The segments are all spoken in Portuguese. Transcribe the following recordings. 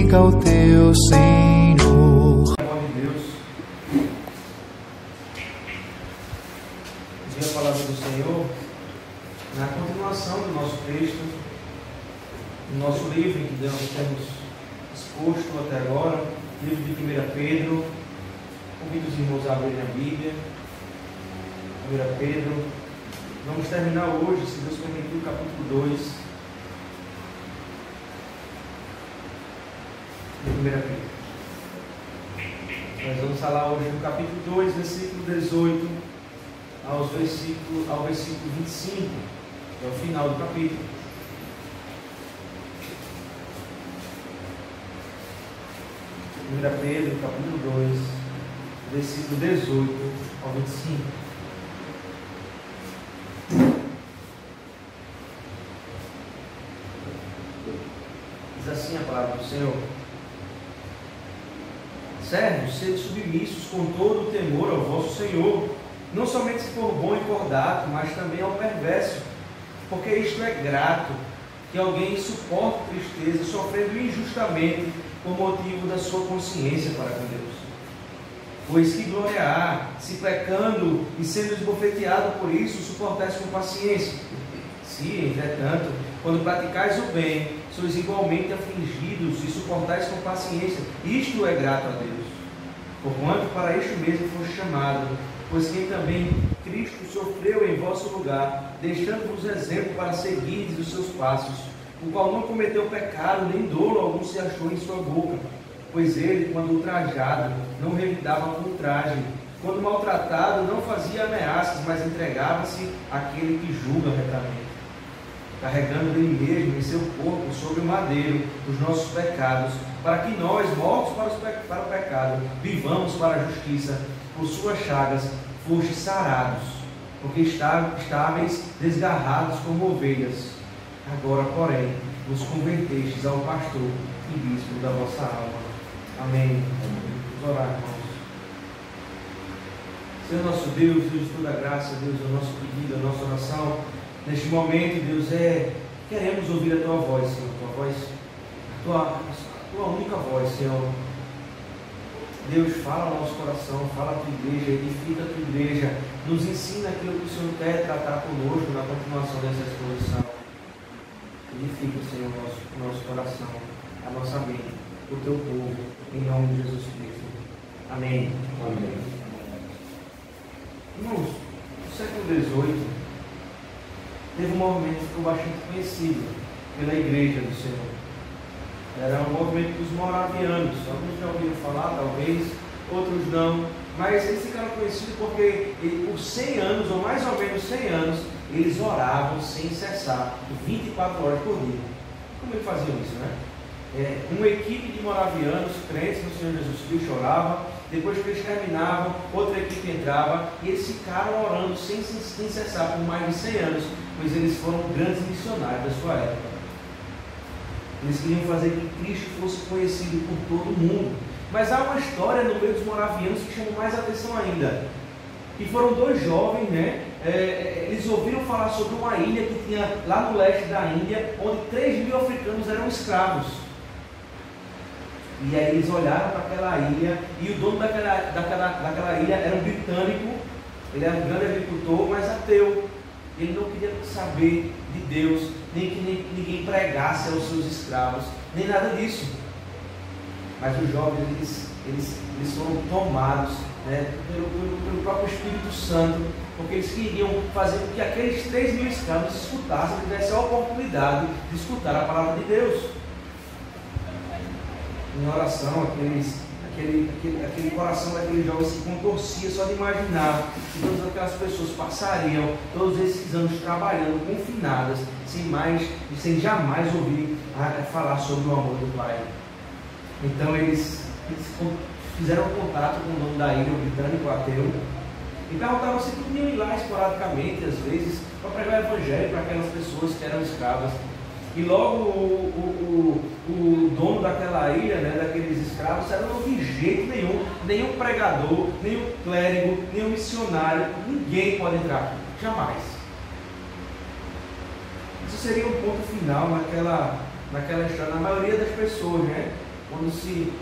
glorifica o teu Senhor. Amor de Deus, diz a palavra do Senhor na continuação do nosso texto, no nosso livro que nós temos exposto até agora, livro de 1 Pedro. Convido os irmãos a abrirem a Bíblia. 1 Pedro. Vamos terminar hoje, se Deus permitir, o capítulo 2 de 1 Pedro. Nós vamos falar hoje no capítulo 2, versículo 18 ao versículo 25, que é o final do capítulo. Pedro, capítulo 2, versículo 18 ao 25. Diz assim a palavra do Senhor: servos, sede submissos com todo o temor ao vosso Senhor, não somente se for bom e cordato, mas também ao perverso, porque isto é grato, que alguém suporte tristeza, sofrendo injustamente, por motivo da sua consciência para com Deus. Pois que glória há, se pecando e sendo esbofeteado por isso, suportais com paciência. Se, entretanto, quando praticais o bem, sois igualmente afligidos e suportais com paciência, isto é grato a Deus. Porquanto para isto mesmo foste chamado, pois quem também Cristo sofreu em vosso lugar, deixando-vos exemplo para seguirdes os seus passos, o qual não cometeu pecado, nem dolo algum se achou em sua boca. Pois ele, quando ultrajado, não revidava com ultraje, quando maltratado, não fazia ameaças, mas entregava-se àquele que julga retamente, carregando dele mesmo em seu corpo sobre o madeiro os nossos pecados, para que nós, mortos para o pecado, vivamos para a justiça. Por suas chagas fostes sarados, porque estáveis desgarrados como ovelhas. Agora, porém, vos convertestes ao pastor e bispo da vossa alma. Amém. Vamos orar, irmãos. Senhor nosso Deus, Deus de toda graça, Deus, o nosso pedido, a nossa oração, neste momento, Deus, queremos ouvir a Tua voz, Senhor, Tua única voz, Senhor. Deus, fala ao nosso coração, fala a Tua igreja, edifica a Tua igreja, nos ensina aquilo que o Senhor quer tratar conosco na continuação dessa exposição. Edifica, Senhor, o nosso coração, a nossa mente, o Teu povo, em nome de Jesus Cristo. Amém. Amém. Irmãos, no século XVIII, teve um movimento que ficou bastante conhecido pela Igreja do Senhor. Era o movimento dos moravianos. Alguns já ouviram falar, talvez, outros não. Mas eles ficaram conhecidos porque por 100 anos, ou mais ou menos 100 anos, eles oravam sem cessar, 24 horas por dia. Como eles faziam isso, né? Uma equipe de moravianos, crentes no Senhor Jesus Cristo, orava. Depois que eles terminavam, outra equipe entrava, e eles ficaram orando sem cessar por mais de 100 anos, pois eles foram grandes missionários da sua época. Eles queriam fazer que Cristo fosse conhecido por todo mundo. Mas há uma história no meio dos moravianos que chamou mais atenção ainda. E foram dois jovens, né? Eles ouviram falar sobre uma ilha que tinha lá no leste da Índia, onde 3.000 africanos eram escravos. E aí eles olharam para aquela ilha, e o dono daquela ilha era um britânico. Ele era um grande agricultor, mas ateu. Ele não queria saber de Deus, nem que ninguém pregasse aos seus escravos, nem nada disso. Mas os jovens, eles foram tomados, né, pelo próprio Espírito Santo, porque eles queriam fazer com que aqueles 3.000 escravos escutassem, tivessem a oportunidade de escutar a palavra de Deus. Em oração, aquele coração daquele jovem se contorcia só de imaginar que todas aquelas pessoas passariam todos esses anos trabalhando confinadas, sem jamais ouvir falar sobre o amor do Pai. Então eles fizeram contato com o dono da ilha, o britânico ateu, e perguntavam se podiam ir lá esporadicamente, às vezes, para pregar o evangelho para aquelas pessoas que eram escravas. E logo o dono daquela ilha, né, daqueles escravos, disseram: de jeito nenhum pregador, nenhum clérigo, nenhum missionário, ninguém pode entrar aqui, jamais. Isso seria um ponto final naquela história, na maioria das pessoas, né? quando se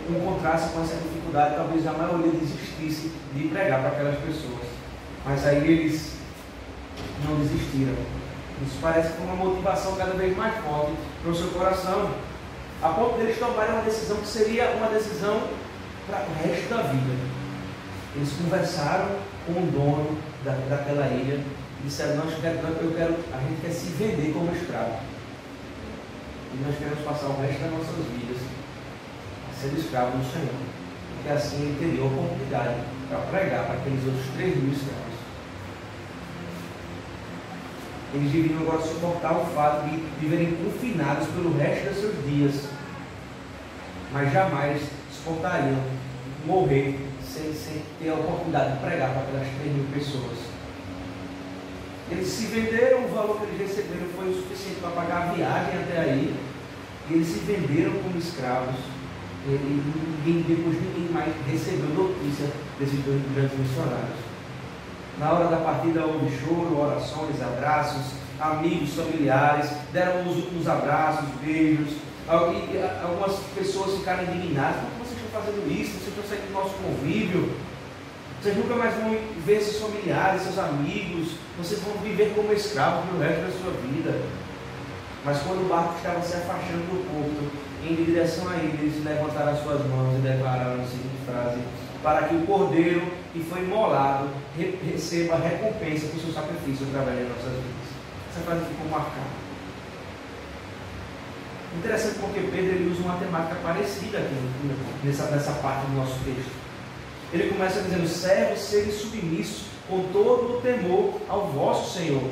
encontrasse com essa dificuldade, talvez a maioria desistisse de pregar para aquelas pessoas. Mas aí eles não desistiram. Isso parece que foi uma motivação cada vez mais forte para o seu coração, a ponto deles tomarem uma decisão que seria uma decisão para o resto da vida. Eles conversaram com o dono daquela ilha e disseram: a gente quer se vender como escravo. E nós queremos passar o resto das nossas vidas a ser escravo do Senhor. Porque assim ele teria a oportunidade para pregar para aqueles outros 3.000 escravos. Eles deveriam agora suportar o fato de viverem confinados pelo resto dos seus dias, mas jamais suportariam morrer sem ter a oportunidade de pregar para aquelas 3.000 pessoas. Eles se venderam, o valor que eles receberam foi o suficiente para pagar a viagem até aí, e eles se venderam como escravos, e depois ninguém mais recebeu notícia desses 2 grandes missionários. Na hora da partida houve choro, orações, abraços, amigos, familiares, deram os últimos abraços, beijos. Algumas pessoas ficaram indignadas: por que vocês estão fazendo isso? Vocês estão saindo do nosso convívio, vocês nunca mais vão ver seus familiares, seus amigos, vocês vão viver como escravos pelo resto da sua vida. Mas quando o barco estava se afastando do porto, indo em direção a eles, levantaram as suas mãos e declararam a seguinte frase: para que o cordeiro que foi imolado receba recompensa por seu sacrifício através de nossas vidas. Essa frase ficou marcada. Interessante porque Pedro ele usa uma temática parecida aqui nessa parte do nosso texto. Ele começa dizendo: servos, sede submissos com todo o temor ao vosso Senhor.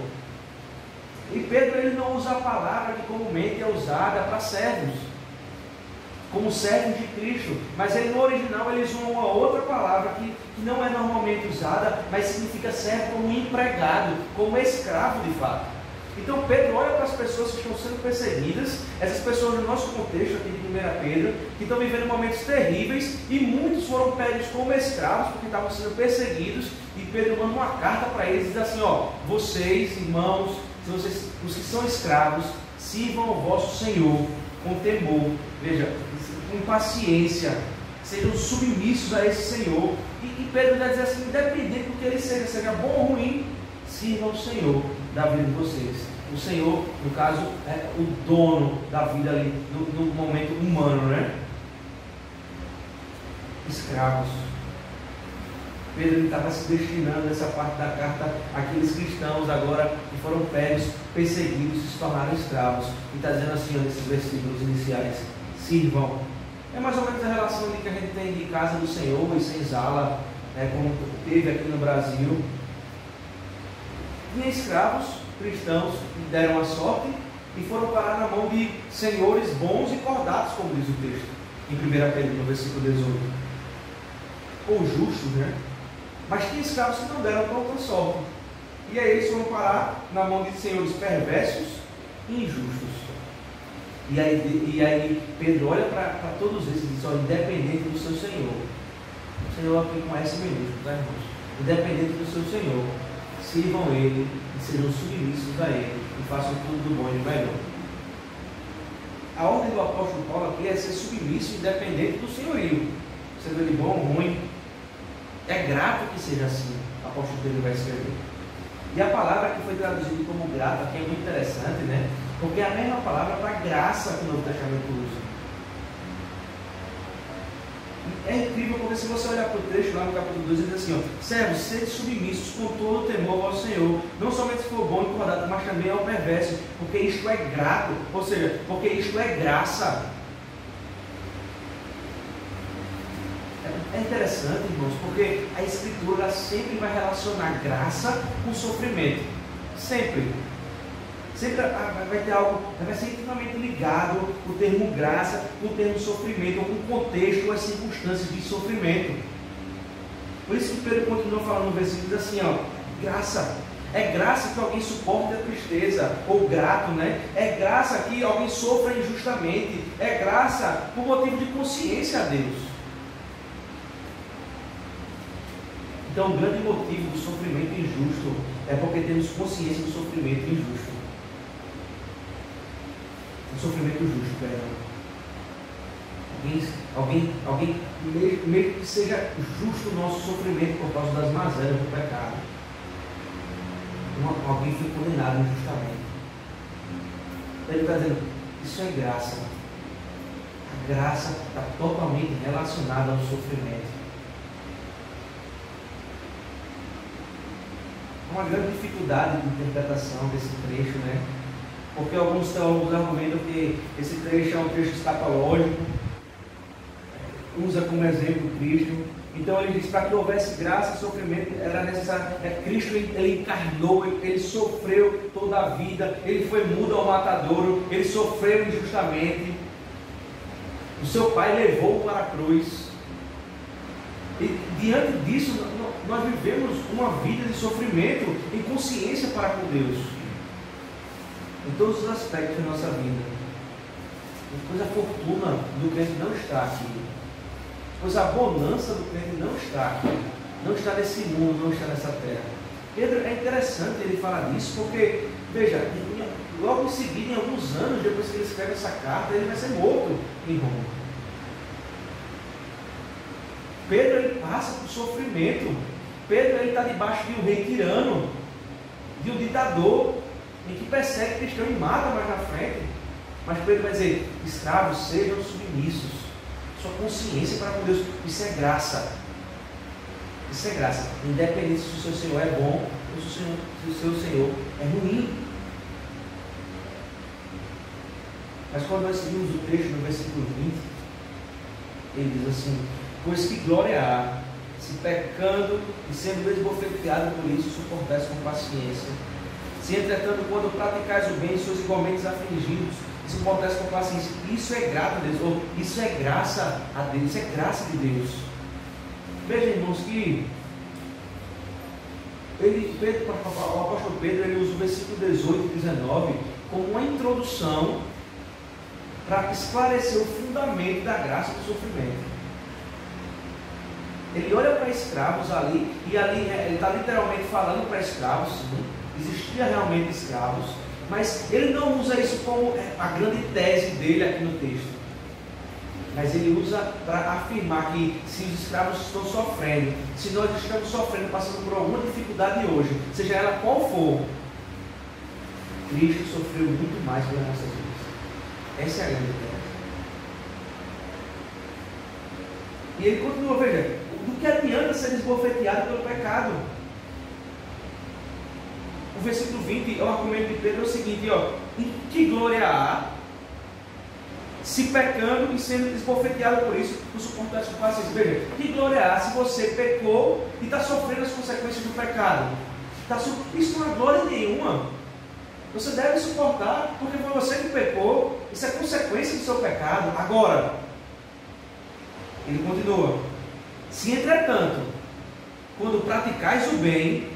E Pedro ele não usa a palavra que comumente é usada para servos, como servos de Cristo, mas ele, no original ele usa uma outra palavra que não é normalmente usada, mas significa servo como empregado, como escravo de fato. Então Pedro olha para as pessoas que estão sendo perseguidas, essas pessoas no nosso contexto aqui de 1 Pedro, que estão vivendo momentos terríveis, e muitos foram pegos como escravos porque estavam sendo perseguidos, e Pedro manda uma carta para eles e diz assim: vocês, irmãos, os que são escravos, sirvam ao vosso Senhor com temor, veja, com paciência, sejam submissos a esse Senhor. E Pedro vai dizer assim: independente do que ele seja bom ou ruim, sirvam ao Senhor da vida de vocês. O Senhor, no caso, é o dono da vida ali, no momento humano, né? Escravos. Pedro estava se destinando essa parte da carta àqueles cristãos agora que foram pegos, perseguidos, se tornaram escravos. E está dizendo assim, nesses versículos iniciais: sirvam. É mais ou menos a relação que a gente tem de casa do Senhor e senzala, como teve aqui no Brasil. Tinha escravos cristãos que deram a sorte e foram parar na mão de senhores bons e cordatos, como diz o texto em 1 Pedro, no versículo 18. Ou justos, né? Mas tinha escravos que não deram tanta sorte. E aí eles foram parar na mão de senhores perversos e injustos. E aí Pedro olha para todos esses e diz: independente do seu Senhor. O Senhor aqui com S minúsculo, tá, irmãos? Independente do seu Senhor, sirvam Ele e sejam submissos a Ele e façam tudo do bom e do melhor. A ordem do apóstolo Paulo aqui é ser submisso independente do senhorio, sendo ele bom ou ruim. É grato que seja assim, o apóstolo Pedro vai escrever. E a palavra que foi traduzida como grato aqui é muito interessante, né? Porque é a mesma palavra para graça que o Novo Testamento usa. É incrível porque se você olhar para o texto lá no capítulo 2, ele diz assim: servos, sede submissos com todo o temor ao Senhor, não somente se for bom e cordato, mas também ao perverso, porque isto é grato, ou seja, porque isto é graça. É interessante, irmãos, porque a Escritura sempre vai relacionar graça com sofrimento. Sempre. Sempre vai ter algo, vai ser intimamente ligado o termo graça com o termo sofrimento, ou com o contexto, ou as circunstâncias de sofrimento. Por isso que Pedro continua falando no versículo assim: graça. É graça que alguém suporte a tristeza, ou grato, né? É graça que alguém sofra injustamente. É graça por motivo de consciência a Deus. Então, o grande motivo do sofrimento injusto é porque temos consciência do sofrimento injusto. O sofrimento justo, perdão. Alguém mesmo que seja justo o nosso sofrimento por causa das mazelas do pecado. Alguém foi condenado injustamente. Ele está dizendo, isso é graça. A graça está totalmente relacionada ao sofrimento. Uma grande dificuldade de interpretação desse trecho, né? Porque alguns argumentam que esse trecho é um trecho escatológico, usa como exemplo Cristo. Então ele diz, para que houvesse graça e sofrimento era necessário. Cristo ele encarnou, ele sofreu toda a vida, ele foi mudo ao matadouro, ele sofreu injustamente. O seu Pai levou-o para a cruz. E diante disso, nós vivemos uma vida de sofrimento em consciência para com Deus. Em todos os aspectos da nossa vida. Pois a fortuna do crente não está aqui. Pois a bonança do crente não está aqui. Não está nesse mundo, não está nessa terra. Pedro, é interessante ele falar disso, porque, veja, logo em seguida, em alguns anos, depois que ele escreve essa carta, ele vai ser morto em Roma. Pedro, ele passa por sofrimento. Pedro, ele está debaixo de um rei tirano, de um ditador, em que persegue cristão e mata mais na frente. Mas Pedro vai dizer, escravos, sejam submissos. Sua consciência para com Deus, isso é graça. Isso é graça. Independente se o seu Senhor é bom ou se o seu Senhor é ruim. Mas quando nós seguimos o texto no versículo 20, ele diz assim, pois que glória há, se pecando e sendo esbofeteado por isso, suportais com paciência. Se entretanto, quando praticais o bem, sois igualmente afligidos, suportais com paciência. Isso é grato a Deus, ou isso é graça a Deus, isso é graça de Deus. Veja, irmãos, que o apóstolo Pedro, ele usa o versículo 18 e 19 como uma introdução para esclarecer o fundamento da graça do sofrimento. Ele olha para escravos ali, e ali ele está literalmente falando para escravos, sim, existia realmente escravos, mas ele não usa isso como a grande tese dele aqui no texto. Mas ele usa para afirmar que se os escravos estão sofrendo, se nós estamos sofrendo, passando por alguma dificuldade hoje, seja ela qual for, Cristo sofreu muito mais pelas nossas vidas. Essa é a grande tese. E ele continua, veja, do que adianta ser esbofeteado pelo pecado? O versículo 20, o argumento de Pedro é o seguinte, ó, em que glória há, se pecando e sendo esbofeteado por isso, por suportar com paciência? Veja, que glória há se você pecou e está sofrendo as consequências do pecado? Isso não é glória nenhuma. Você deve suportar, porque foi você que pecou, isso é consequência do seu pecado. Agora, ele continua, se entretanto, quando praticais o bem,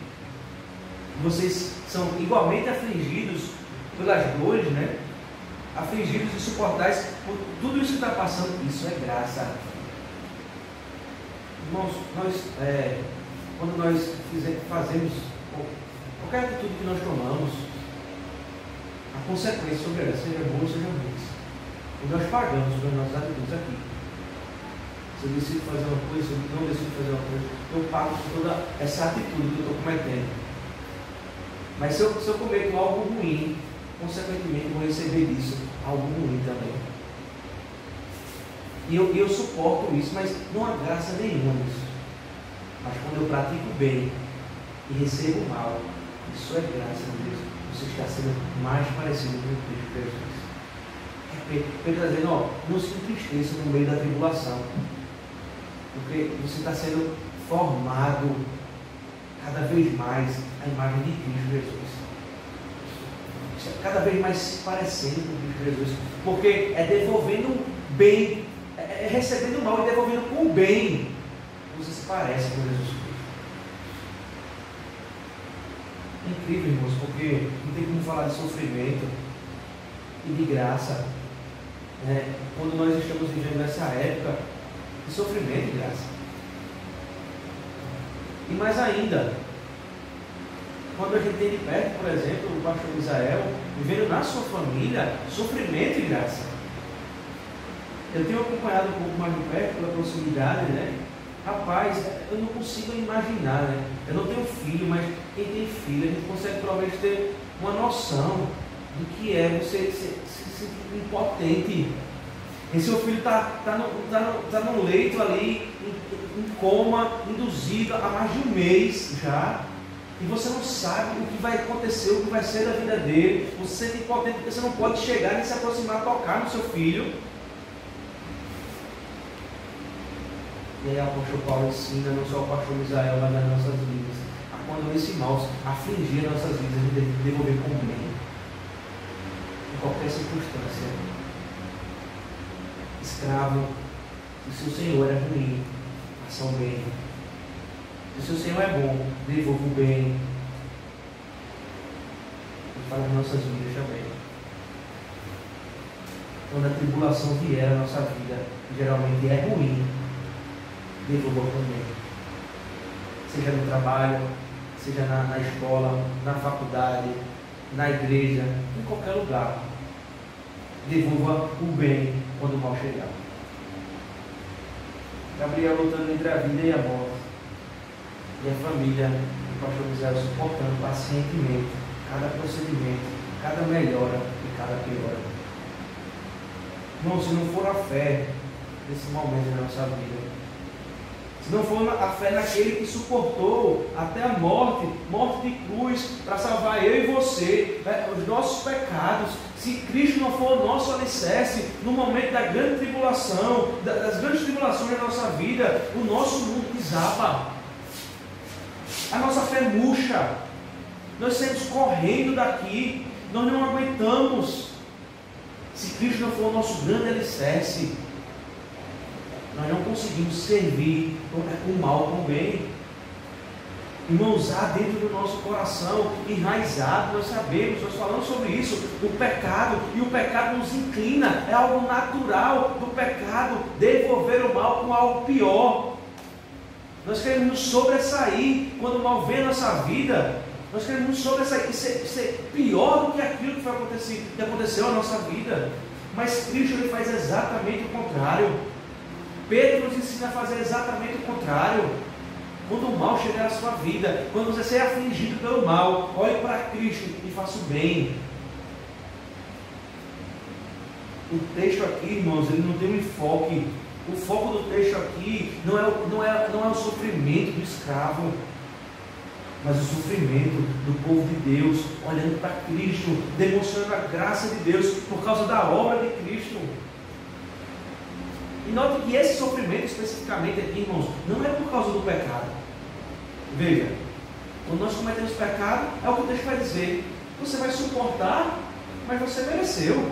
vocês são igualmente afligidos pelas dores, né? Afligidos e suportais por tudo isso que está passando, isso é graça. Irmãos, quando nós fazemos qualquer atitude que nós tomamos, a consequência sobre ela, seja boa ou seja ruim, e nós pagamos pelas nossas atitudes aqui. Se eu decido fazer uma coisa, se eu não decido fazer uma coisa, eu pago por toda essa atitude que eu estou cometendo. Mas se eu cometo algo ruim, consequentemente vou receber disso algo ruim também. E eu suporto isso, mas não há graça nenhuma nisso. Mas quando eu pratico bem e recebo mal, isso é graça de Deus. Você está sendo mais parecido com o Cristo Jesus. Ele está dizendo, ó, não se entristeça no meio da tribulação, porque você está sendo formado cada vez mais à imagem de Cristo Jesus. Cada vez mais se parecendo com Cristo Jesus, porque é devolvendo bem, é recebendo o mal e devolvendo com o bem, você se parece com Jesus Cristo. É incrível, irmãos, porque não tem como falar de sofrimento e de graça, né, quando nós estamos vivendo nessa época de sofrimento e graça. E mais ainda, quando a gente tem de perto, por exemplo, o pastor Israel, vivendo na sua família, sofrimento e graça. Eu tenho acompanhado um pouco mais de perto, pela proximidade, né? Rapaz, eu não consigo imaginar, né? Eu não tenho filho, mas quem tem filho, a gente consegue provavelmente ter uma noção do que é você se sentir impotente. E seu filho está no leito ali, em coma, induzido há mais de um mês já, e você não sabe o que vai acontecer, o que vai ser da vida dele. Você se sente impotente porque você não pode chegar nem se aproximar, tocar no seu filho. E aí o apóstolo Paulo ensina não só o pastor Misael, mas nas nossas vidas, a quando esse mal afligir as nossas vidas, a gente deve devolver com bem, em qualquer circunstância. Escravo, se o Senhor é ruim, faça o bem. Se o Senhor é bom, devolva o bem. E fala nas nossas vidas também. Quando a tribulação vier à nossa vida, que geralmente é ruim, devolva também. Seja no trabalho, seja na escola, na faculdade, na igreja, em qualquer lugar. Devolva o bem quando o mal chegar. Gabriel lutando entre a vida e a morte. E a família do pastor Misael suportando pacientemente cada procedimento, cada melhora e cada piora. Irmão, se não for a fé nesse momento da nossa vida, se não for a fé naquele que suportou até a morte de cruz, para salvar eu e você, os nossos pecados, se Cristo não for o nosso alicerce, no momento da grande tribulação, das grandes tribulações da nossa vida, o nosso mundo desaba. A nossa fé murcha. Nós saímos correndo daqui, nós não aguentamos. Se Cristo não for o nosso grande alicerce, nós não conseguimos servir o mal com o bem. Irmãos, há dentro do nosso coração, enraizado, nós sabemos, nós falamos sobre isso, o pecado, e o pecado nos inclina, é algo natural do pecado, devolver o mal com algo pior. Nós queremos nos sobressair, quando o mal vem à nossa vida, nós queremos nos sobressair, ser pior do que aquilo que aconteceu na nossa vida. Mas Cristo ele faz exatamente o contrário. Pedro nos ensina a fazer exatamente o contrário. Quando o mal chegar à sua vida, quando você ser afligido pelo mal, olhe para Cristo e faça o bem. O texto aqui, irmãos, ele não tem um enfoque. O foco do texto aqui não é o sofrimento do escravo, mas o sofrimento do povo de Deus, olhando para Cristo, demonstrando a graça de Deus por causa da obra de Cristo. E note que esse sofrimento especificamente aqui, irmãos, não é por causa do pecado. Veja, quando nós cometemos pecado, é o que o texto vai dizer. Você vai suportar, mas você mereceu.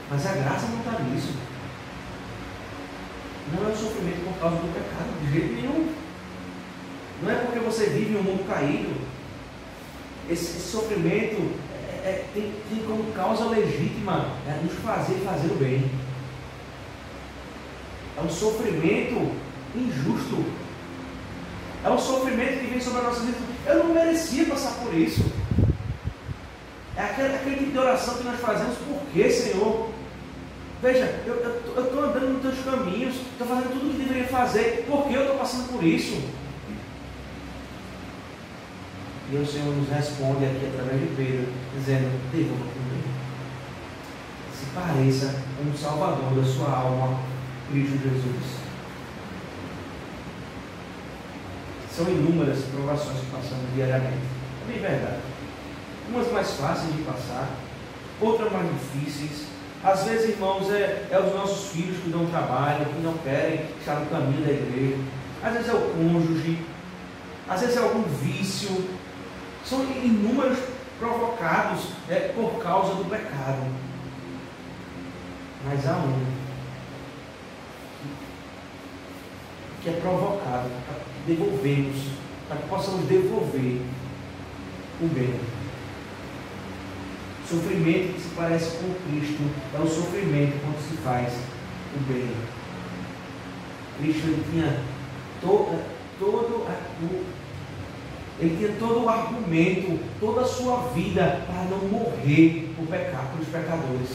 Mas a graça não está nisso. Não é o sofrimento por causa do pecado, de jeito nenhum. Não é porque você vive em um mundo caído. Esse sofrimento tem como causa legítima nos fazer o bem. É um sofrimento injusto. É um sofrimento que vem sobre a nossa vida. Eu não merecia passar por isso. É aquele tipo de oração que nós fazemos. Por quê, Senhor? Veja, eu estou andando nos teus caminhos, estou fazendo tudo o que deveria fazer. Por que eu estou passando por isso? E o Senhor nos responde aqui através de Pedro, dizendo: devolva também. Se pareça com o Salvador da sua alma, Cristo Jesus. São inúmeras provações que passamos diariamente. É bem verdade. Umas mais fáceis de passar, outras mais difíceis. Às vezes, irmãos, é os nossos filhos que dão trabalho, que não querem estar no caminho da igreja. Às vezes é o cônjuge, às vezes é algum vício. São inúmeros provocados por causa do pecado. Mas há um que é provocado para devolvermos, para que possamos devolver o bem. O sofrimento que se parece com Cristo é o sofrimento quando se faz o bem. Cristo ele tinha todo o argumento, toda a sua vida para não morrer por pecar pelos pecadores.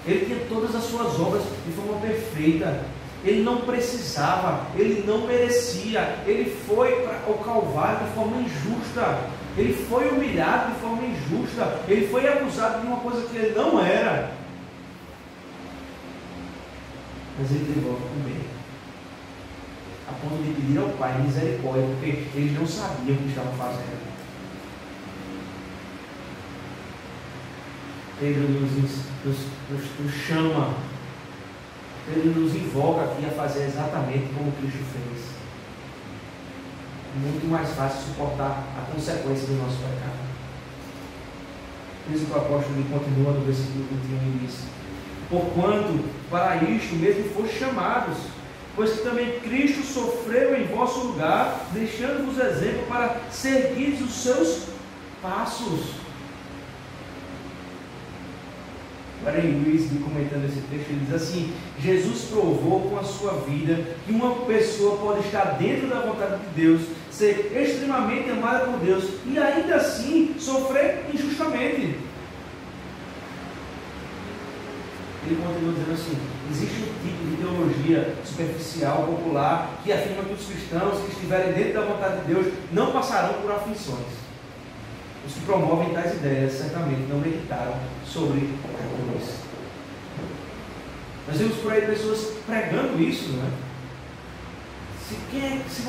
Ele tinha todas as suas obras de forma perfeita. Ele não precisava, ele não merecia. Ele foi para o Calvário de forma injusta. Ele foi humilhado de forma injusta. Ele foi acusado de uma coisa que ele não era. Mas ele devolve com bem, a ponto de pedir ao Pai misericórdia, porque eles não sabiam o que estavam fazendo. Pedro nos chama, Pedro nos invoca aqui a fazer exatamente como Cristo fez. Muito mais fácil suportar a consequência do nosso pecado. Por isso que o apóstolo continua no versículo 21 e diz: porquanto para isto mesmo foste chamados, pois que também Cristo sofreu em vosso lugar, deixando-vos exemplo para seguir os seus passos. Warren Wiersbe, comentando esse texto, ele diz assim: Jesus provou com a sua vida que uma pessoa pode estar dentro da vontade de Deus, ser extremamente amada por Deus e ainda assim sofrer injustamente. Ele continua dizendo assim: existe um tipo de teologia superficial, popular, que afirma que os cristãos que estiverem dentro da vontade de Deus não passarão por aflições. Os que promovem tais ideias certamente não meditaram sobre a cruz. Nós vemos por aí pessoas pregando isso, não é? Se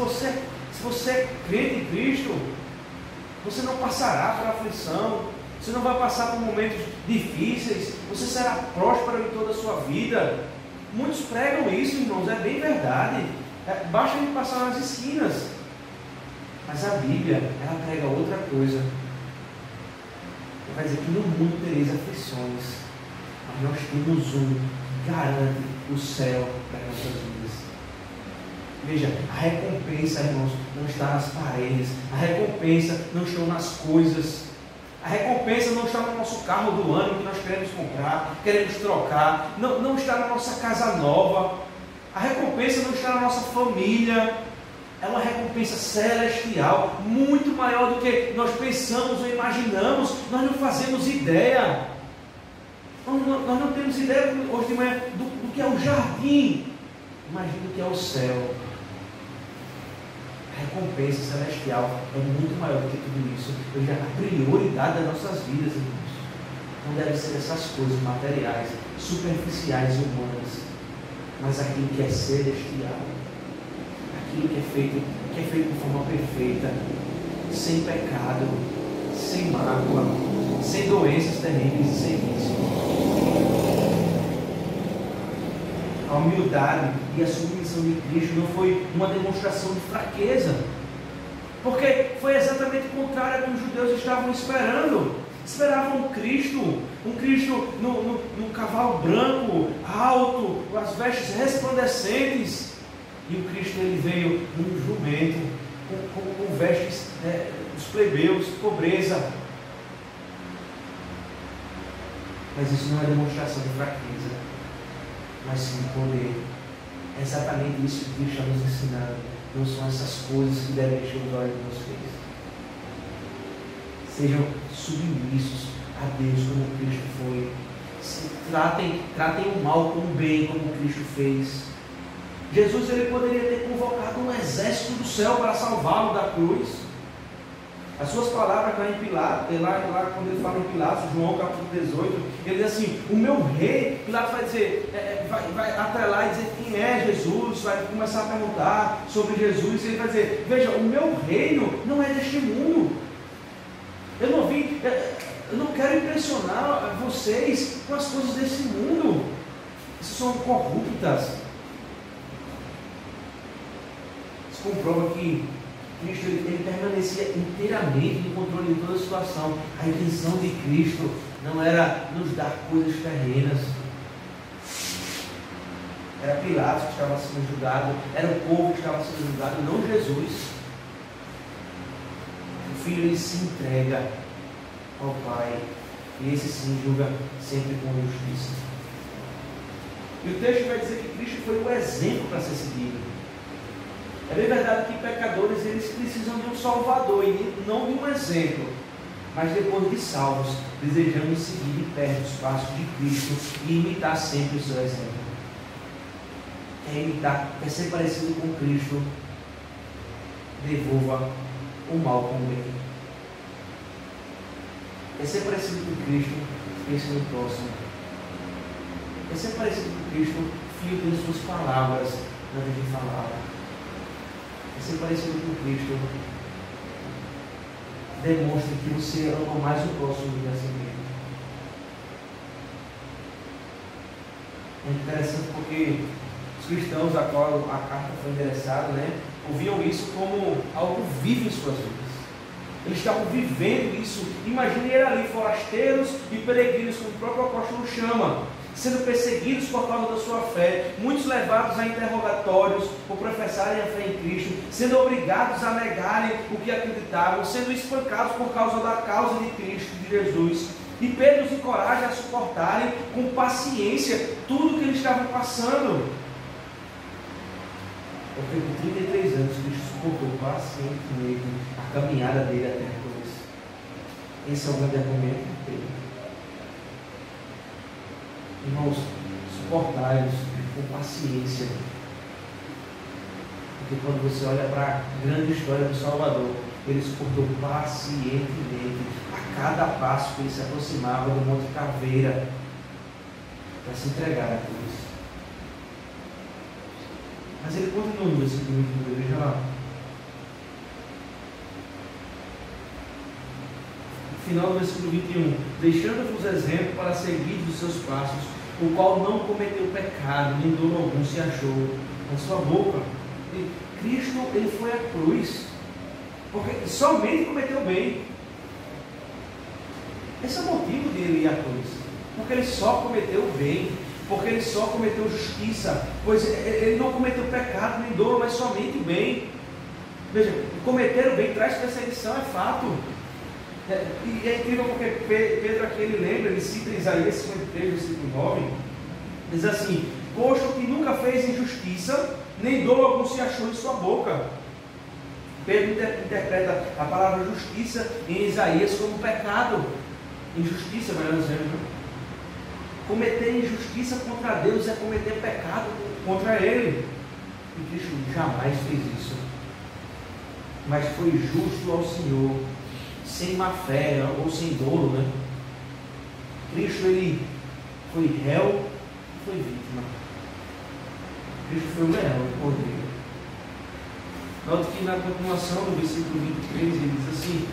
você é crente em Cristo, você não passará por aflição, você não vai passar por momentos difíceis, você será próspero em toda a sua vida. Muitos pregam isso, irmãos, é bem verdade. Basta a gente passar nas esquinas. Mas a Bíblia, ela prega outra coisa. Vai dizer que no mundo tereis aflições, mas nós temos um que garante o céu para as nossas vidas. Veja, a recompensa, irmãos, não está nas paredes, a recompensa não está nas coisas, a recompensa não está no nosso carro do ano que nós queremos comprar, queremos trocar, não está na nossa casa nova, a recompensa não está na nossa família. É uma recompensa celestial, muito maior do que nós pensamos ou imaginamos. Nós não fazemos ideia. Nós não temos ideia hoje de manhã do que é o jardim. Imagina o que é o céu. A recompensa celestial é muito maior do que tudo isso. Veja, a prioridade das nossas vidas, irmãos, não deve ser essas coisas materiais, superficiais e humanas, mas aquilo que é celestial. Aquilo que é feito de forma perfeita, sem pecado, sem mácula, sem doenças terríveis e sem vício. A humildade e a submissão de Cristo não foi uma demonstração de fraqueza, porque foi exatamente o contrário do que os judeus estavam esperando. Esperavam um Cristo no cavalo branco, alto, com as vestes resplandecentes. E o Cristo, ele veio num jumento, com vestes dos plebeus, pobreza. Mas isso não é demonstração de fraqueza, mas sim de poder. É exatamente isso que Cristo está nos ensinando. Não são essas coisas que devem encher os olhos de vocês. Sejam submissos a Deus como Cristo foi. Tratem o mal com o bem, como Cristo fez. Jesus, ele poderia ter convocado um exército do céu para salvá-lo da cruz. As suas palavras lá em Pilatos, lá quando ele fala em Pilatos, João capítulo 18, ele diz assim: o meu rei. Pilatos vai dizer, vai atrelar e dizer quem é Jesus, vai começar a perguntar sobre Jesus, e ele vai dizer: veja, o meu reino não é deste mundo. Eu não quero impressionar vocês com as coisas desse mundo. Isso são corruptas. Comprova que Cristo ele permanecia inteiramente no controle de toda a situação. A intenção de Cristo não era nos dar coisas terrenas. Era Pilatos que estava sendo julgado, era o povo que estava sendo julgado, não Jesus. O Filho, ele se entrega ao Pai, e esse sim julga sempre com justiça. E o texto vai dizer que Cristo foi o exemplo para ser seguido. É bem verdade que pecadores, eles precisam de um Salvador e não de um exemplo. mas depois de salvos, desejamos seguir de perto os passos de Cristo e imitar sempre o seu exemplo. Quer imitar, quer ser parecido com Cristo, devolva o mal com o bem. Quer ser parecido com Cristo, pense no próximo. Quer ser parecido com Cristo, filtre as suas palavras antes de falar. Quer ser parecido com Cristo, demonstre que você ama mais o próximo do que a si mesmo. É interessante porque os cristãos a qual a carta foi endereçada, ouviam isso como algo vivo em suas vidas. Eles estavam vivendo isso. Imagine ele ali, forasteiros e peregrinos, como o próprio apóstolo chama, sendo perseguidos por causa da sua fé, muitos levados a interrogatórios por professarem a fé em Cristo, sendo obrigados a negarem o que acreditavam, sendo espancados por causa da causa de Cristo, de Jesus. E Pedro os encoraja a suportarem com paciência tudo o que eles estavam passando. Porque por 33 anos Cristo suportou pacientemente a caminhada dele até a cruz. Esse é o grande argumento de Pedro. Irmãos, suportai-os com paciência. Porque quando você olha para a grande história do Salvador, ele suportou pacientemente a cada passo que ele se aproximava do Monte Caveira para se entregar à cruz. Mas ele continua no versículo 22, veja lá. No final do versículo 21, deixando-vos exemplo para seguir os seus passos, o qual não cometeu pecado, nem dolo algum se achou na sua boca. E Cristo, ele foi à cruz, porque somente cometeu bem. Esse é o motivo de ele ir à cruz, porque ele só cometeu bem, porque ele só cometeu justiça, pois ele não cometeu pecado nem dolo, mas somente o bem. Veja, cometer o bem traz perseguição, é fato. E é incrível porque Pedro aqui ele lembra, ele cita Isaías 53, versículo 9, diz assim: posto que nunca fez injustiça, nem dolo algum se achou em sua boca. Pedro interpreta a palavra justiça em Isaías como pecado. Injustiça, melhor dizendo. Cometer injustiça contra Deus é cometer pecado contra Ele. E Cristo jamais fez isso. Mas foi justo ao Senhor, sem má fé ou sem dolo, Cristo, ele foi réu e foi vítima. Cristo foi o leão, o cordeiro. Note que na continuação do versículo 23 ele diz assim: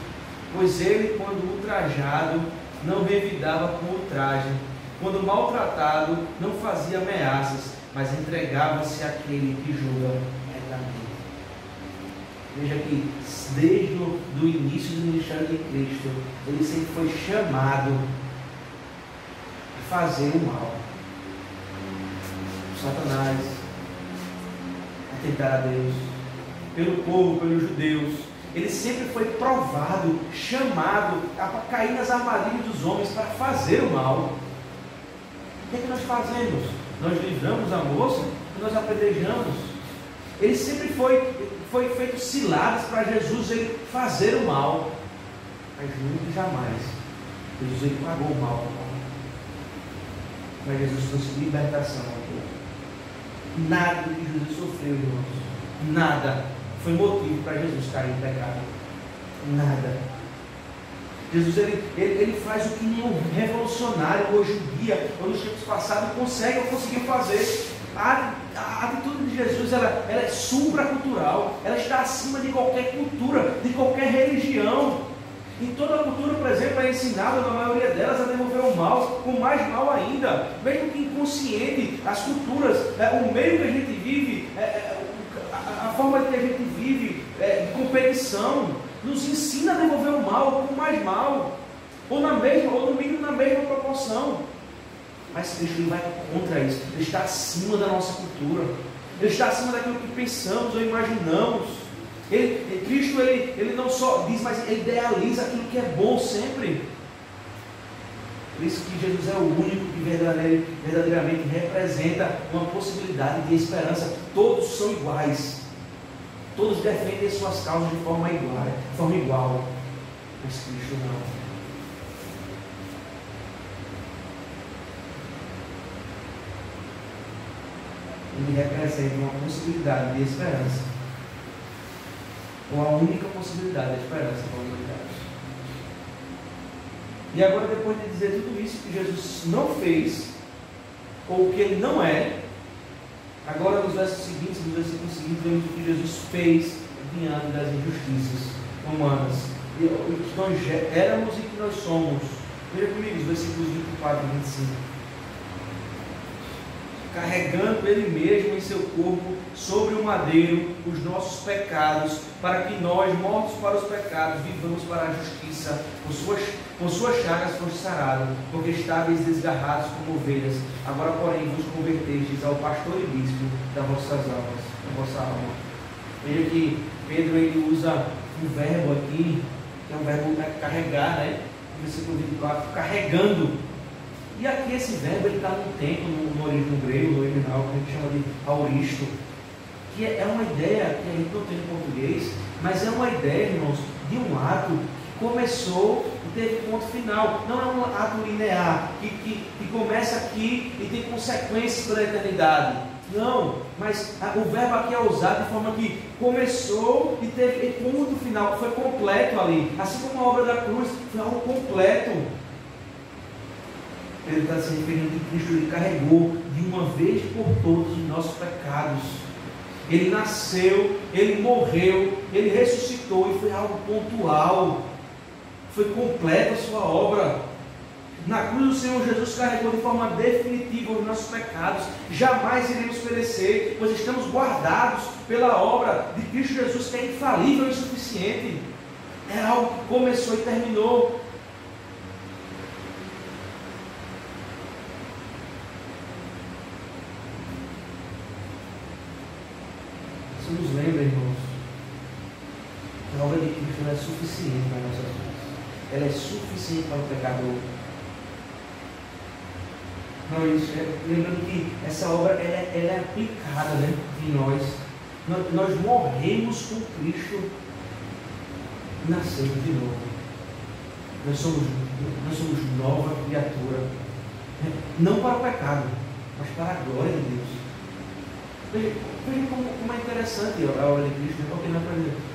pois ele, quando ultrajado, não revidava com ultraje, quando maltratado, não fazia ameaças, mas entregava-se àquele que julga retamente. Veja que desde o início do ministério de Cristo, ele sempre foi chamado a fazer o mal. Satanás, a tentar a Deus, pelo povo, pelos judeus. Ele sempre foi provado, chamado a cair nas armadilhas dos homens para fazer o mal. O que é que nós fazemos? Nós livramos a moça e nós apedrejamos. Ele sempre foi feito ciladas para Jesus ele fazer o mal. Mas nunca e jamais Jesus ele pagou o mal. Mas Jesus trouxe libertação ao povo. Nada do que Jesus sofreu, irmãos, nada foi motivo para Jesus cair em pecado. Nada. Jesus ele faz o que nenhum revolucionário hoje em dia, ou nos tempos passados, consegue ou conseguiu fazer. A atitude de Jesus ela é supracultural, ela está acima de qualquer cultura, de qualquer religião. Em toda a cultura, por exemplo, é ensinado, na maioria delas, a devolver o mal, com mais mal ainda, mesmo que inconsciente. As culturas, o meio que a gente vive, a forma que a gente vive, de competição, nos ensina a devolver o mal com mais mal, ou no mínimo na mesma proporção. Mas Cristo vai contra isso. Ele está acima da nossa cultura. Ele está acima daquilo que pensamos ou imaginamos. Cristo ele não só diz, mas ele idealiza aquilo que é bom sempre. Por isso que Jesus é o único que verdadeiramente representa uma possibilidade de esperança. Todos são iguais. Todos defendem suas causas de forma igual. Mas Cristo não. ele representa uma possibilidade de esperança, ou a única possibilidade de esperança para a humanidade. E agora, depois de dizer tudo isso que Jesus não fez, ou que ele não é, agora nos versos seguintes, vemos o que Jesus fez diante das injustiças humanas, que nós éramos e que nós somos. Veja comigo os versículos 24 e 25. Carregando Ele mesmo em seu corpo sobre o madeiro os nossos pecados, para que nós, mortos para os pecados, vivamos para a justiça. Por suas chagas foste sarado, porque estáveis desgarrados como ovelhas. Agora, porém, vos convertestes ao pastor e bispo das vossas almas, da vossa alma. Veja que Pedro ele usa um verbo aqui, que é um verbo carregar, né? Versículo 24, carregando. E aqui esse verbo está no tempo, no original grego, no original, que a gente chama de auristo, que é uma ideia que a gente não tem em português, mas é uma ideia, irmãos, de um ato que começou e teve ponto final. Não é um ato linear, que começa aqui e tem consequências pela eternidade. Não, mas o verbo aqui é usado de forma que começou e teve ponto final, foi completo ali. Assim como a obra da cruz foi algo completo. Ele está se referindo que Cristo ele carregou de uma vez por todas os nossos pecados. Ele nasceu, ele morreu, ele ressuscitou e foi algo pontual. Foi completa a sua obra. Na cruz o Senhor Jesus carregou de forma definitiva os nossos pecados. Jamais iremos perecer, pois estamos guardados pela obra de Cristo Jesus, que é infalível e suficiente. É algo que começou e terminou. Isso nos lembra, irmãos, que a obra de Cristo é suficiente para nossas vidas. Ela é suficiente para o pecador. Lembrando que essa obra ela é aplicada, né, em nós. Nós morremos com Cristo e nascemos de novo. Nós somos nova criatura. Não para o pecado, mas para a glória de Deus. Veja como é interessante a obra de Cristo, porque nós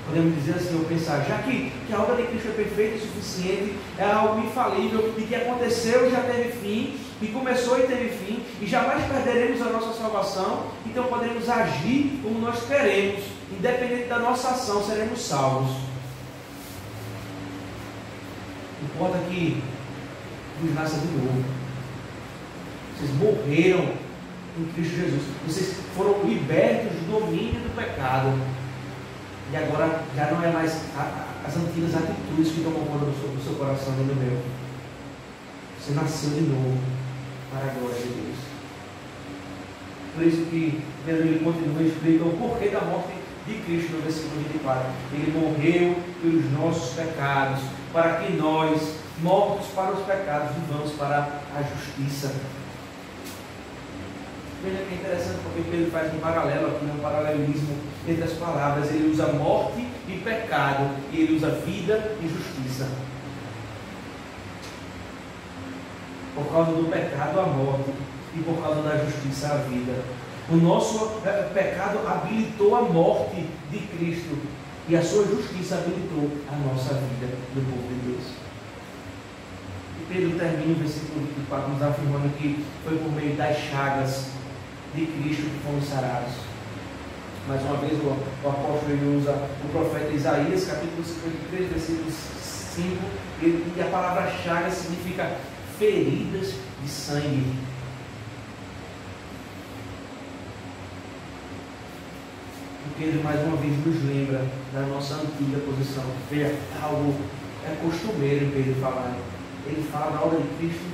podemos dizer assim, ou pensar, já que a obra de Cristo é perfeita e suficiente, é algo infalível, e que aconteceu e já teve fim, e começou e teve fim, e jamais perderemos a nossa salvação, então podemos agir como nós queremos, independente da nossa ação, seremos salvos. Importa que nos nasça de novo. Vocês morreram em Cristo Jesus. Vocês foram libertos do domínio do pecado. E agora já não é mais as antigas atitudes que tomam conta do seu coração e do meu. Você nasceu de novo para a glória de Deus. Por isso que Pedro ele continua e explica o porquê da morte de Cristo no versículo 24. Ele morreu pelos nossos pecados, para que nós, mortos para os pecados, vivamos para a justiça. Veja que é interessante porque Pedro faz um paralelo aqui, um paralelismo entre as palavras. Ele usa morte e pecado, e ele usa vida e justiça. Por causa do pecado, a morte, e por causa da justiça, a vida. O nosso pecado habilitou a morte de Cristo, e a sua justiça habilitou a nossa vida do povo de Deus. E Pedro termina o versículo 24 nos afirmando que foi por meio das chagas de Cristo que fomos sarados. Mais uma vez o apóstolo ele usa o profeta Isaías, capítulo 53, versículo 5, e a palavra chaga significa feridas de sangue. E Pedro mais uma vez nos lembra da nossa antiga posição. Veja, algo é costumeiro em Pedro falar. Ele fala da obra de Cristo,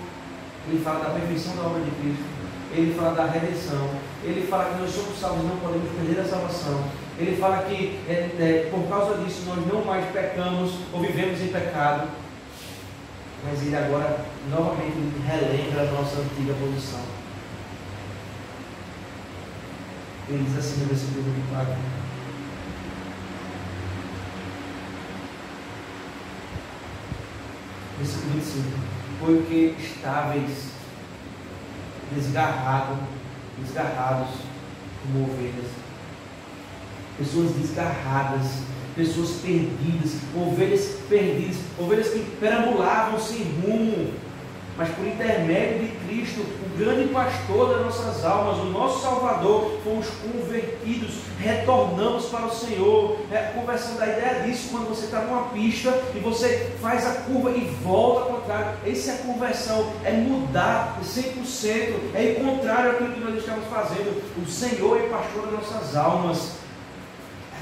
ele fala da perfeição da obra de Cristo, ele fala da redenção, ele fala que nós somos salvos e não podemos perder a salvação, ele fala que por causa disso nós não mais pecamos ou vivemos em pecado, mas ele agora novamente relembra a nossa antiga posição. Ele diz assim no versículo 24: versículo 25: porque estáveis desgarrados como ovelhas. Pessoas desgarradas, pessoas perdidas, ovelhas perdidas, ovelhas que perambulavam sem rumo, mas por intermédio de Cristo, o grande pastor das nossas almas, o nosso Salvador, fomos convertidos, retornamos para o Senhor. Conversando da ideia disso, quando você está numa pista e você faz a curva e volta ao contrário, essa é a conversão, é mudar 100%, é ir contrário àquilo que nós estamos fazendo. O Senhor é pastor das nossas almas,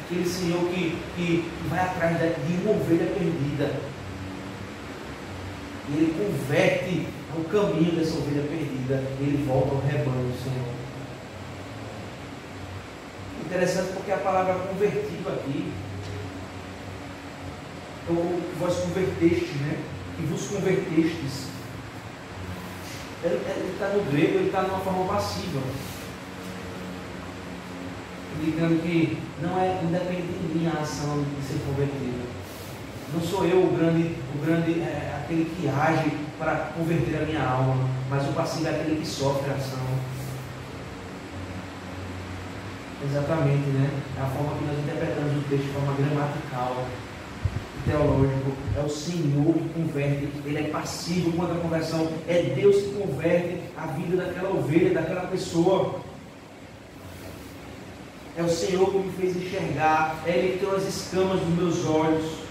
aquele Senhor que vai atrás de uma ovelha perdida. E Ele converte o caminho dessa ovelha perdida. Ele volta ao rebanho do Senhor. Interessante porque a palavra convertido aqui, ou vós convertestes, né? Que vos convertestes. Ele está no grego, ele está numa forma passiva, indicando que não é independente de mim a ação de ser convertido. Não sou eu aquele que age para converter a minha alma, mas o passivo é aquele que sofre a ação. Exatamente, né? É a forma que nós interpretamos o texto de forma gramatical, teológico. É o Senhor que converte, Ele é passivo quanto à conversão. É Deus que converte a vida daquela ovelha, daquela pessoa. É o Senhor que me fez enxergar, é Ele que tirou as escamas dos meus olhos.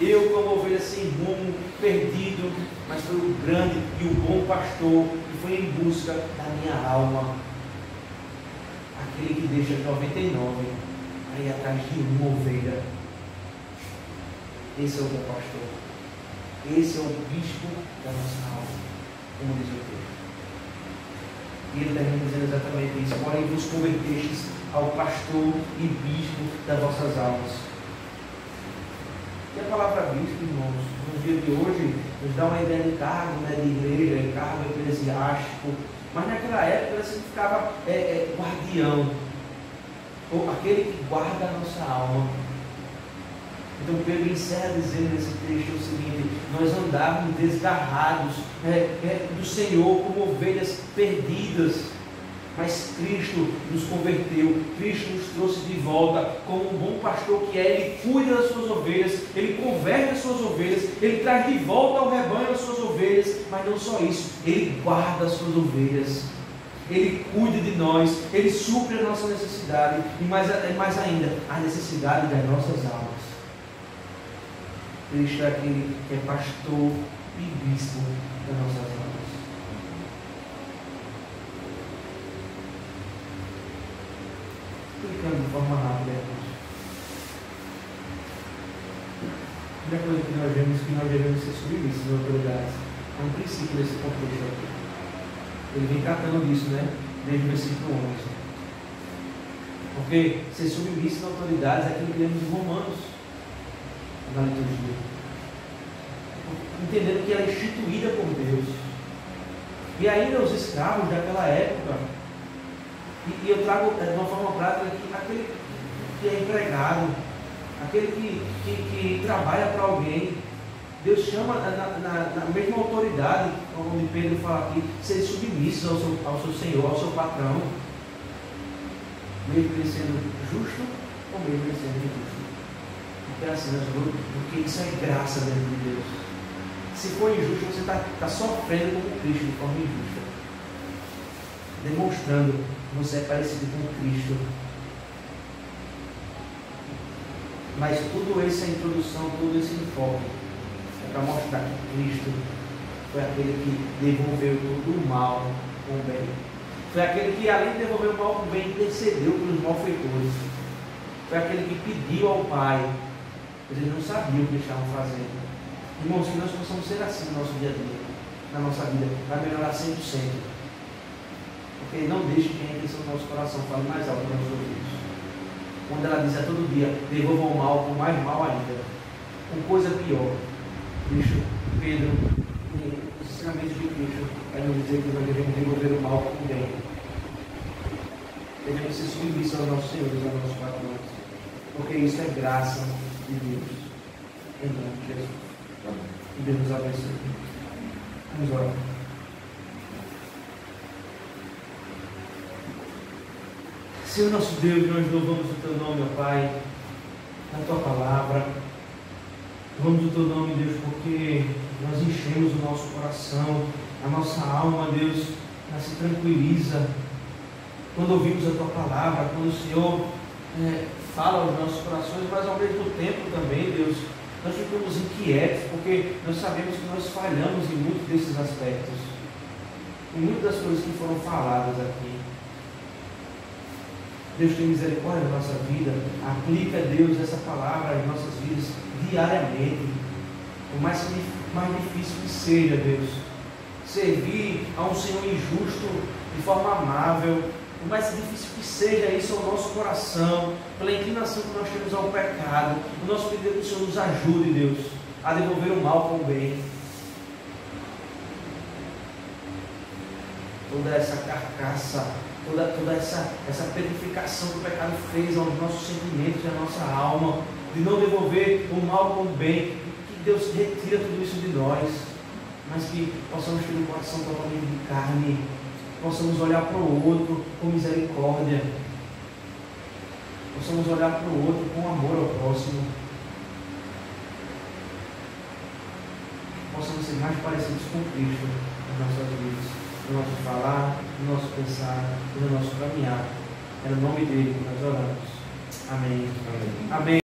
Eu, como ovelha sem rumo, perdido, mas foi o grande e o bom pastor que foi em busca da minha alma. Aquele que deixa 99 para ir atrás de uma ovelha. Esse é o bom pastor. Esse é o bispo da nossa alma, como diz o texto. E ele termina dizendo exatamente isso. Porém, vos convertestes ao pastor e bispo das vossas almas. E a palavra bispo, irmãos, no dia de hoje, nos dá uma ideia de cargo, né, de igreja, de cargo eclesiástico, mas naquela época ela significava guardião, ou aquele que guarda a nossa alma. Então Pedro encerra dizendo nesse texto o seguinte: nós andávamos desgarrados do Senhor como ovelhas perdidas, mas Cristo nos converteu, Cristo nos trouxe de volta como um bom pastor que é. Ele cuida das suas ovelhas, Ele converte as suas ovelhas, Ele traz de volta ao rebanho as suas ovelhas, mas não só isso, Ele guarda as suas ovelhas, Ele cuida de nós, Ele supre a nossa necessidade e mais ainda, a necessidade das nossas almas. Cristo é aquele que é pastor e bispo das nossas almas. Explicando de forma rápida, a primeira coisa que nós vemos que nós devemos ser submissos às autoridades. É um princípio desse contexto aqui. Ele vem tratando disso, né? Desde o versículo 11. Porque ser submisso às autoridades é aquilo que lemos em Romanos, na liturgia. Entendendo que ela é instituída por Deus. E ainda os escravos daquela época. E eu trago de uma forma prática que aquele que é empregado, aquele que trabalha para alguém, Deus chama na mesma autoridade, como Pedro fala aqui, ser submisso ao seu Senhor, ao seu patrão, mesmo ele sendo justo ou mesmo ele sendo injusto. Porque assim, porque isso é graça dentro de Deus. Se for injusto, você está sofrendo como Cristo de forma injusta, demonstrando que você é parecido com Cristo. Mas tudo essa introdução, todo esse enfoque é para mostrar que Cristo foi aquele que devolveu todo o mal com o bem. Foi aquele que, além de devolver o mal com o bem, intercedeu pelos malfeitores. Foi aquele que pediu ao Pai, mas eles não sabiam o que estavam fazendo. Irmãos, que nós possamos ser assim no nosso dia a dia, na nossa vida, para melhorar 100%. Porque não deixe que a intenção do nosso coração fale mais alto nos nossos ouvidos. Quando ela diz a todo dia, devolvam o mal com mais mal ainda, com coisa pior. Cristo, Pedro, os ensinamentos de Cristo, vai nos dizer que nós devemos devolver o mal com o bem. Devemos ser submissos aos nossos senhores, aos nossos patrões. Porque isso é graça de Deus. Em nome de Jesus. Que Deus nos abençoe. Vamos orar. Senhor nosso Deus, nós louvamos o Teu nome, ó Pai, na Tua palavra. Louvamos o Teu nome, Deus, porque nós enchemos o nosso coração, a nossa alma, Deus, ela se tranquiliza quando ouvimos a Tua palavra, quando o Senhor fala aos nossos corações, mas ao mesmo tempo também, Deus, nós ficamos inquietos, porque nós sabemos que nós falhamos em muitos desses aspectos, em muitas das coisas que foram faladas aqui. Deus tem misericórdia na nossa vida, aplica, Deus, essa palavra às nossas vidas diariamente, por mais difícil que seja, Deus, servir a um Senhor injusto de forma amável, por mais difícil que seja isso ao nosso coração, pela inclinação que nós temos ao pecado, o nosso pedido é que o Senhor nos ajude, Deus, a devolver o mal com o bem. Toda essa carcaça, toda essa purificação que o pecado fez aos nossos sentimentos e à nossa alma, de não devolver o mal com o bem, que Deus retira tudo isso de nós, mas que possamos ter um coração totalmente de carne, possamos olhar para o outro com misericórdia, possamos olhar para o outro com amor ao próximo, possamos ser mais parecidos com Cristo nas nossas vidas, no nosso falar, no nosso pensar e no nosso caminhar. É no nome dele que nós oramos. Amém. Amém. Amém.